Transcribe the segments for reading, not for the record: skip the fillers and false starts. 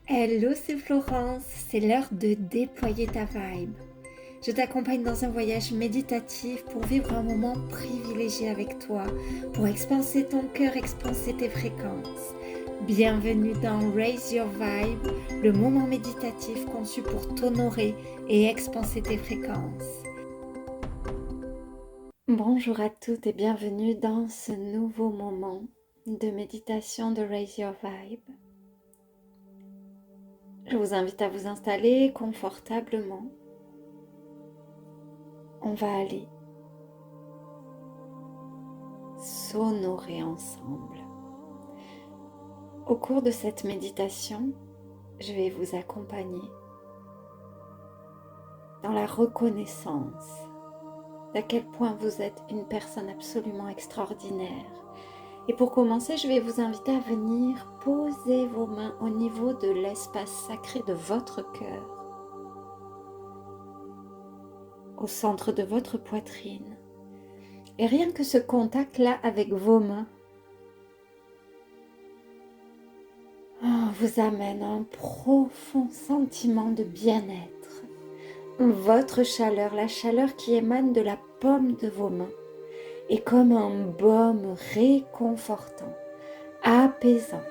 Hello, c'est Florence, c'est l'heure de déployer ta vibe. Je t'accompagne dans un voyage méditatif pour vivre un moment privilégié avec toi, pour expanser ton cœur, expanser tes fréquences. Bienvenue dans Raise Your Vibe, le moment méditatif conçu pour t'honorer et expanser tes fréquences. Bonjour à toutes et bienvenue dans ce nouveau moment de méditation de Raise Your Vibe. Je vous invite à vous installer confortablement. On va aller s'honorer ensemble. Au cours de cette méditation, je vais vous accompagner dans la reconnaissance d'à quel point vous êtes une personne absolument extraordinaire. Et pour commencer, je vais vous inviter à venir poser vos mains au niveau de l'espace sacré de votre cœur, au centre de votre poitrine. Et rien que ce contact-là avec vos mains vous amène un profond sentiment de bien-être. Votre chaleur, la chaleur qui émane de la paume de vos mains, est comme un baume réconfortant, apaisant.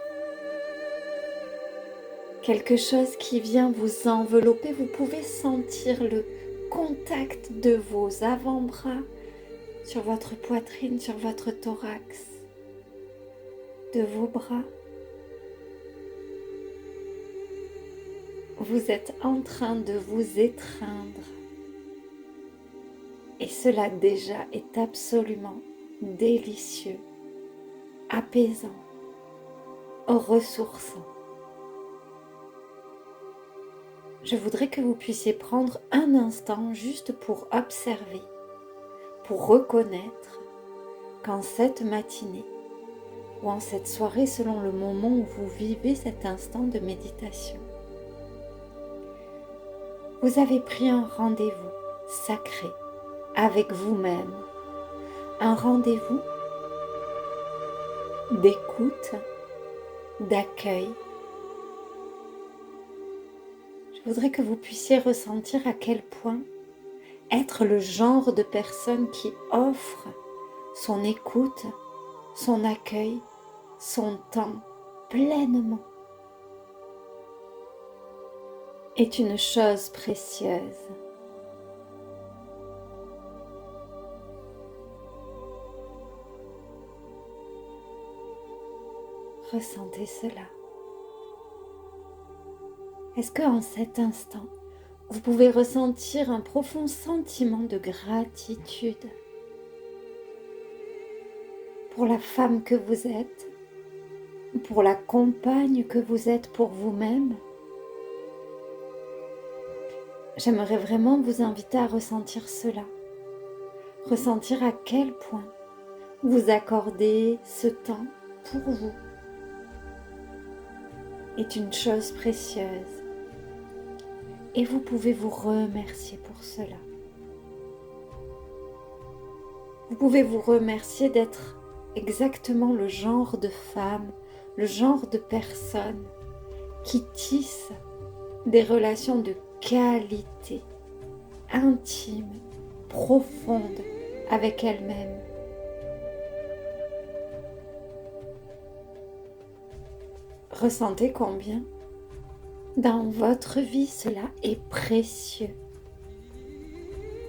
Quelque chose qui vient vous envelopper, vous pouvez sentir le contact de vos avant-bras sur votre poitrine, sur votre thorax, de vos bras. Vous êtes en train de vous étreindre. Et cela déjà est absolument délicieux, apaisant, ressourçant. Je voudrais que vous puissiez prendre un instant juste pour observer, pour reconnaître qu'en cette matinée ou en cette soirée, selon le moment où vous vivez cet instant de méditation, vous avez pris un rendez-vous sacré avec vous-même, un rendez-vous d'écoute, d'accueil. Je voudrais que vous puissiez ressentir à quel point être le genre de personne qui offre son écoute, son accueil, son temps pleinement est une chose précieuse. Ressentez cela. Est-ce qu'en cet instant, vous pouvez ressentir un profond sentiment de gratitude pour la femme que vous êtes, pour la compagne que vous êtes pour vous-même? J'aimerais vraiment vous inviter à ressentir cela. Ressentir à quel point vous accordez ce temps pour vous est une chose précieuse. Et vous pouvez vous remercier pour cela. Vous pouvez vous remercier d'être exactement le genre de femme, le genre de personne qui tisse des relations de qualité, intime, profonde avec elle-même. Ressentez combien dans votre vie cela est précieux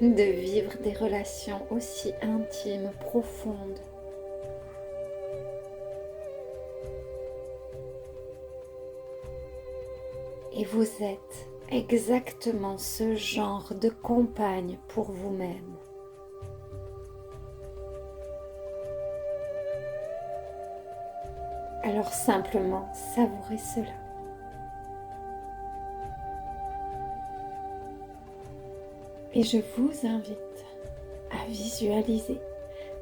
de vivre des relations aussi intimes, profondes. Et vous êtes exactement ce genre de compagne pour vous-même. Alors simplement savourez cela. Et je vous invite à visualiser,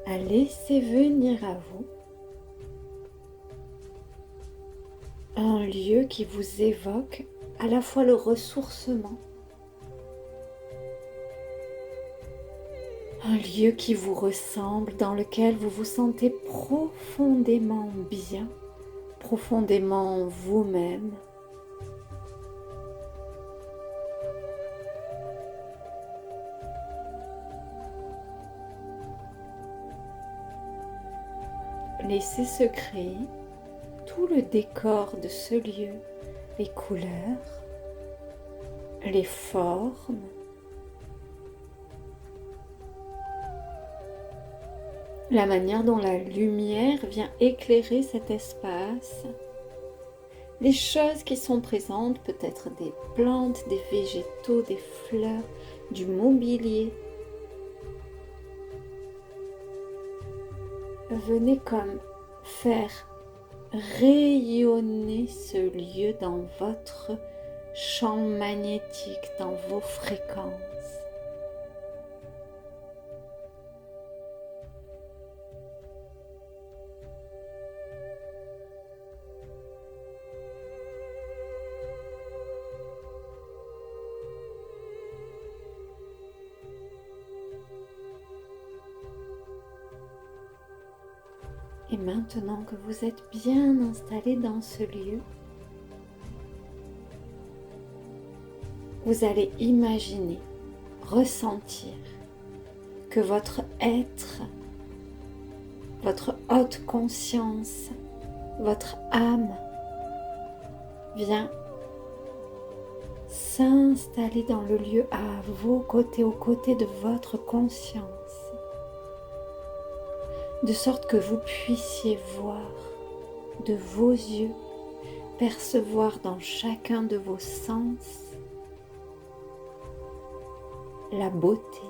à laisser venir à vous un lieu qui vous évoque à la fois le ressourcement, un lieu qui vous ressemble, dans lequel vous vous sentez profondément bien, profondément vous-même, laissez se créer tout le décor de ce lieu, les couleurs, les formes, la manière dont la lumière vient éclairer cet espace, les choses qui sont présentes, peut-être des plantes, des végétaux, des fleurs, du mobilier. Venez comme faire rayonner ce lieu dans votre champ magnétique, dans vos fréquences. Et maintenant que vous êtes bien installé dans ce lieu, vous allez imaginer, ressentir que votre être, votre haute conscience, votre âme vient s'installer dans le lieu à vos côtés, aux côtés de votre conscience, de sorte que vous puissiez voir de vos yeux, percevoir dans chacun de vos sens la beauté,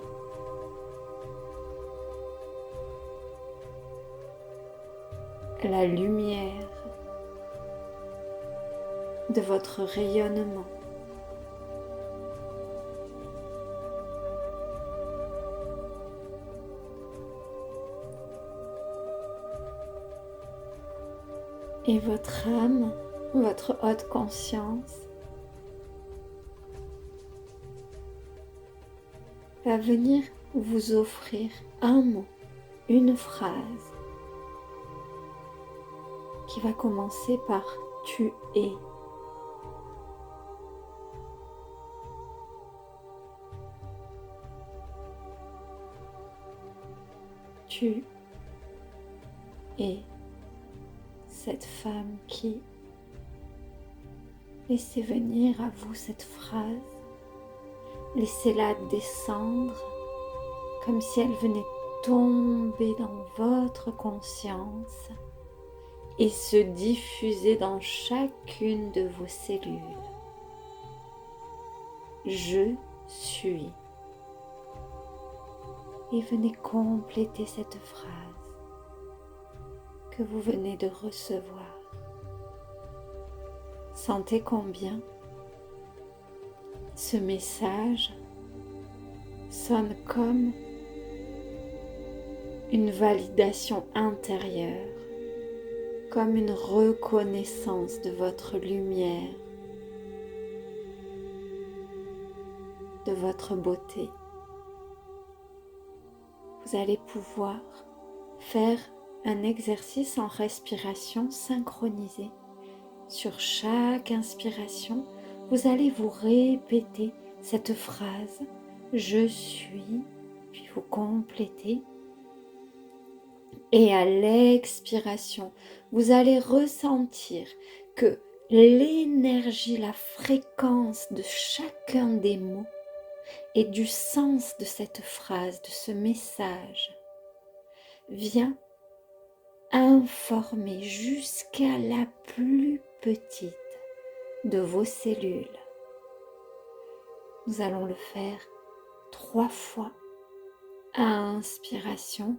la lumière de votre rayonnement. Et votre âme, votre haute conscience, va venir vous offrir un mot, une phrase qui va commencer par « tu es ». Tu es cette femme qui... Laissez venir à vous cette phrase, laissez-la descendre comme si elle venait tomber dans votre conscience et se diffuser dans chacune de vos cellules. Je suis. Et venez compléter cette phrase que vous venez de recevoir. Sentez combien ce message sonne comme une validation intérieure, comme une reconnaissance de votre lumière, de votre beauté. Vous allez pouvoir faire un exercice en respiration synchronisée. Sur chaque inspiration, vous allez vous répéter cette phrase « Je suis », puis vous complétez. Et à l'expiration, vous allez ressentir que l'énergie, la fréquence de chacun des mots et du sens de cette phrase, de ce message, vient informer jusqu'à la plus petite de vos cellules. Nous allons le faire 3 fois. À inspiration,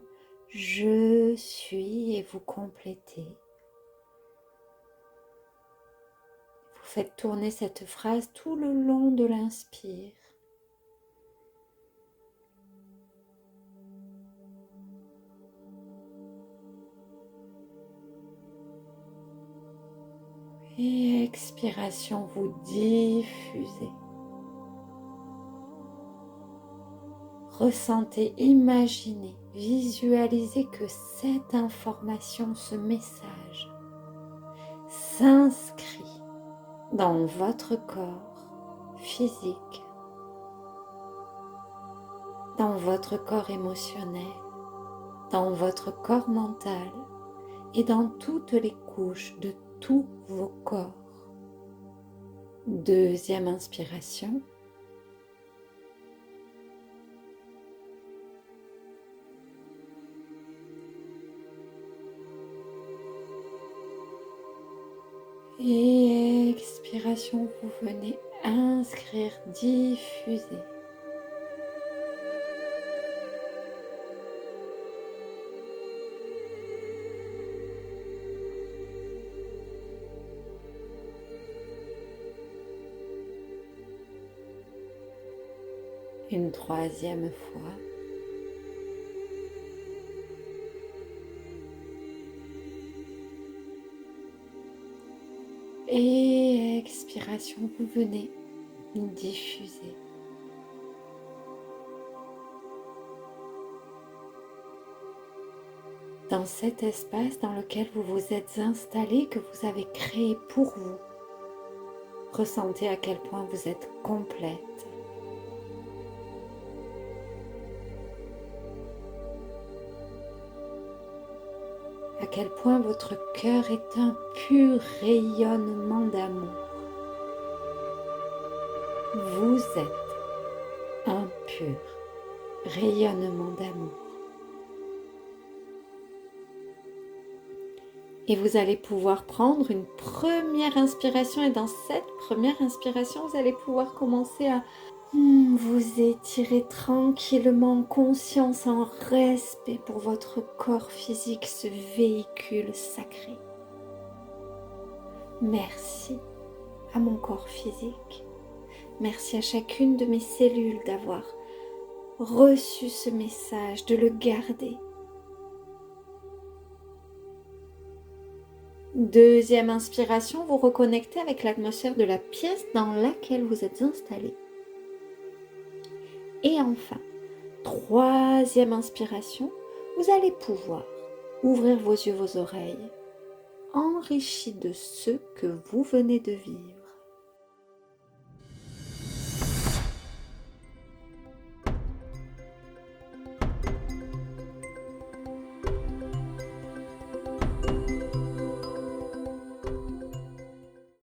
je suis et vous complétez. Vous faites tourner cette phrase tout le long de l'inspire. Et expiration, vous diffusez. Ressentez, imaginez, visualisez que cette information, ce message s'inscrit dans votre corps physique, dans votre corps émotionnel, dans votre corps mental et dans toutes les couches de tous vos corps. Deuxième inspiration. Et expiration, vous venez inscrire, diffuser. Une troisième fois. Et expiration, vous venez diffuser. Dans cet espace dans lequel vous vous êtes installé, que vous avez créé pour vous, ressentez à quel point vous êtes complète. À quel point votre cœur est un pur rayonnement d'amour. Vous êtes un pur rayonnement d'amour. Et vous allez pouvoir prendre une première inspiration et dans cette première inspiration, vous allez pouvoir commencer à vous étirer tranquillement en conscience, en respect pour votre corps physique, ce véhicule sacré. Merci à mon corps physique. Merci à chacune de mes cellules d'avoir reçu ce message, de le garder. Deuxième inspiration, vous reconnectez avec l'atmosphère de la pièce dans laquelle vous êtes installé. Et enfin, troisième inspiration, vous allez pouvoir ouvrir vos yeux, vos oreilles, enrichis de ce que vous venez de vivre.